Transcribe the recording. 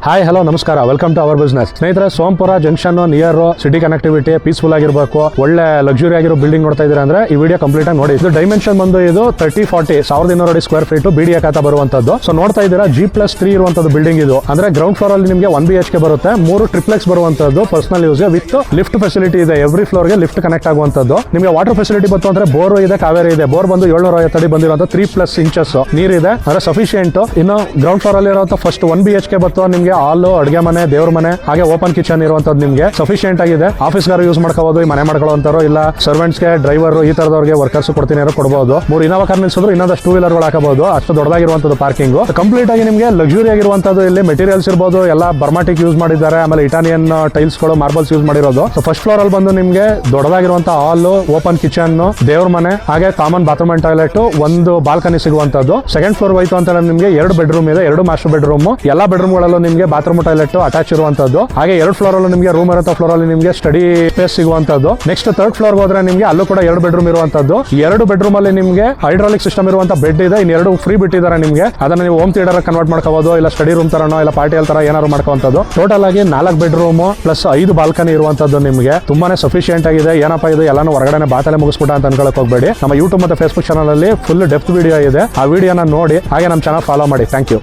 Hi hello ನಮಸ್ಕಾರ, welcome to our business. ಸ್ನೇಹಿತರೆ, Sompura junction near city connectivity, peaceful ಆಗಿರಬೇಕು, ಒಳ್ಳೆ ಲಕ್ಸುರಿ ಆಗಿರೋ ಬಿಲ್ಡಿಂಗ್ ನೋಡ್ತಾ ಇದ್ದೀರಾ ಅಂದ್ರೆ ಈ ವಿಡಿಯೋ ಕಂಪ್ಲೀಟ್ ಆಗಿ ನೋಡಿ. ಇದು ಡೈಮೆನ್ಷನ್ ಬಂದು ಇದು 30-40 1200 ಸ್ಕ್ವೇರ್ ಫೀಟ್ ಬಿಡಿಎ ಖಾತಾ ಬರುವಂತದ್ದು. ಸೊ ನೋಡ್ತಾ ಇದ್ದೀರಾ G+3 ಇರುವಂತದ್ದು ಬಿಲ್ಡಿಂಗ್ ಇದು. ಅಂದ್ರೆ ಗ್ರೌಂಡ್ ಫ್ಲೋರ್ ಅಲ್ಲಿ ನಿಮಗೆ 1 BHK ಬರುತ್ತೆ, 3 ಟ್ರಿಪ್ಲೆಕ್ಸ್ ಬರುವಂತದ್ದು personal use with lift facility ಇದೆ. ಎವ್ರಿ ಫ್ಲೋರ್ ಗೆ ಲಿಫ್ಟ್ ಕನೆಕ್ಟ್ ಆಗುವಂತದ್ದು. ನಿಮಗೆ ವಾಟರ್ ಫೆಸಿಲಿಟಿ ಬಂತು ಅಂದ್ರೆ ಬೋರ್ ಇದೆ, ಕಾವೇರಿ ಇದೆ. ಬೋರ್ ಬಂದು 750 ಅಡಿ ಬಂದಿರುವಂತ 3+ ಇಂಚಸ್ ನೀರ್ ಇದೆ, ಅಂದ್ರೆ ಸಫಿಶಿಯಂಟ್. ಇನ್ನು ಗ್ರೌಂಡ್ ಫ್ಲೋರ್ ಅಲ್ಲಿ ಇರುವಂತ ಫಸ್ಟ್ 1 BHK ಬತ್ತು ನಿಮಗೆ ಹಾಲು, ಅಡುಗೆ ಮನೆ, ದೇವ್ರ ಮನೆ, ಹಾಗೆ ಓಪನ್ ಕಿಚನ್ ಇರುವಂತದ್ದು ನಿಮಗೆ ಸಫಿಶಿಯಂಟ್ ಆಗಿದೆ. ಆಫೀಸ್ ಗಾರು ಯೂಸ್ ಮಾಡ್ಕೋಬಹುದು, ಮನೆ ಮಾಡ್ಕೊಳ್ಳೋಂತಾರೋ ಇಲ್ಲ ಸರ್ವೆಂಟ್ಸ್ ಗೆ, ಡ್ರೈವರ್ ಈ ತರದವ್ರಿಗೆ ವರ್ಕರ್ಸ್ ಕೊಡ್ತೀನಿ ಕೊಡಬಹುದು. 3 ಇನೋವಾ ಕಾರ್ ನಿಲ್ಸಿದ್ರು ಇನ್ನೊಂದಷ್ಟು 2 ವೀಲರ್ ಗಳು ಹಾಕಬಹುದು. ಅಷ್ಟು ದೊಡ್ಡದಾಗಿರುವಂತದ್ದು ಪಾರ್ಕಿಂಗ್. ಕಂಪ್ಲೀಟ್ ಆಗಿ ನಿಮಗೆ ಲಕ್ಸುರಿ ಆಗಿರುವಂತದ್ದು. ಇಲ್ಲಿ ಮೆಟೀರಿಯಲ್ಸ್ ಇರಬಹುದು, ಎಲ್ಲ ಬರ್ಮಾಟಿಕ್ ಯೂಸ್ ಮಾಡಿದ್ದಾರೆ, ಆಮೇಲೆ ಇಟಾಲಿಯನ್ ಟೈಲ್ಸ್ ಗಳು, ಮಾರ್ಬಲ್ಸ್ ಯೂಸ್ ಮಾಡಿರೋದು. ಫಸ್ಟ್ ಫ್ಲೋರ್ ಅಲ್ಲಿ ಬಂದು ನಿಮಗೆ ದೊಡ್ಡದಾಗಿರುವಂತಹ ಹಾಲ್, ಓಪನ್ ಕಿಚನ್, ದೇವ್ರ ಮನೆ, ಹಾಗೆ ಕಾಮನ್ ಬಾತ್ರೂಮ್ ಅಂಡ್ ಟಾಯ್ಲೆಟ್, ಒಂದು ಬಾಲ್ಕನಿ ಸಿಗುವಂತದ್ದು. ಸೆಕೆಂಡ್ ಫ್ಲೋರ್ ಹೋಯ್ತು ಅಂತ ನಿಮಗೆ 2 ಬೆಡ್ರೂಮ್ ಇದೆ, 2 ಮಾಸ್ಟರ್ ಬೆಡ್ರೂಮ್. ಎಲ್ಲಾ ಬೆಡ್ರೂಮ್ ಗಳಲ್ಲೂ ನಿಮಗೆ ಬಾತ್ರೂಮ್ ಟಾಯ್ಲೆಟ್ ಅಟ್ಯಾಚ್ ಇರುವಂತದ್ದು. ಹಾಗೆ 2 ಫ್ಲೋರ್ ಅಲ್ಲೂ ನಿಮಗೆ ರೂಮ್ ಇರುವಂತ ಫ್ಲೋರ್ ಅಲ್ಲಿ ನಿಮಗೆ ಸ್ಟಡಿ ಸ್ಪೇಸ್ ಸಿಗುವಂತದ್ದು. ನೆಕ್ಸ್ಟ್ 3rd ಫ್ಲೋರ್ ಹೋದ್ರೆ ನಿಮಗೆ ಅಲ್ಲೂ ಕೂಡ 2 ಬೆಡ್ರೂಮ್ ಇರುವಂತದ್ದು. 2 ಬೆಡ್ರೂಮ್ ಅಲ್ಲಿ ನಿಮಗೆ ಹೈಡ್ರಾಲಿಕ್ ಸಿಸ್ಟಮ್ ಇರುವಂತ ಬೆಡ್ ಇದೆ. ಇನ್ನು 2 ಫ್ರೀ ಬಿಟ್ಟಿದ್ದಾರೆ ನಿಮಗೆ. ಅದನ್ನ ನೀವು ಹೋಮ್ ಥಿಯೇಟರ್ ಕನ್ವರ್ಟ್ ಮಾಡ್ಕೋಬಹುದು, ಇಲ್ಲ ಸ್ಟಡಿ ರೂಮ್ ತರನೋ ಇಲ್ಲ ಪಾರ್ಟಿ ಹಾಲ್ ತರ ಏನಾದ್ರು ಮಾಡ್ಕೋವಂತದ್ದು. ಟೋಟಲ್ ಆಗಿ 4 ಬೆಡ್ರೂಮ್ ಪ್ಲಸ್ 5 ಬಾಲ್ಕನಿ ಇರುವಂತದ್ದು ನಿಮಗೆ ತುಂಬಾನೇ ಸಫಿಶಿಯಂಟ್ ಆಗಿದೆ. ಏನಪ್ಪಾ ಇದು ಎಲ್ಲಾನು ಹೊರಗಡೆ ಬಾತಲೆ ಮುಗಿಸ್ಬಿಟ್ಟ ಅಂತ ಅನ್ಕೊಳಕ್ ಹೋಗ್ಬೇಡಿ. ನಮ್ಮ ಯೂಟ್ಯೂಬ್ ಮತ್ತೆ ಫೇಸ್ಬುಕ್ ಚಾನಲ್ ಅಲ್ಲಿ ಫುಲ್ ಡೆಪ್ತ್ ವಿಡಿಯೋ ಇದೆ. ಆ ವಿಡಿಯೋನ ನೋಡಿ, ಹಾಗೆ ನಮ್ಮ ಚಾನಲ್ ಫಾಲೋ ಮಾಡಿ. Thank you.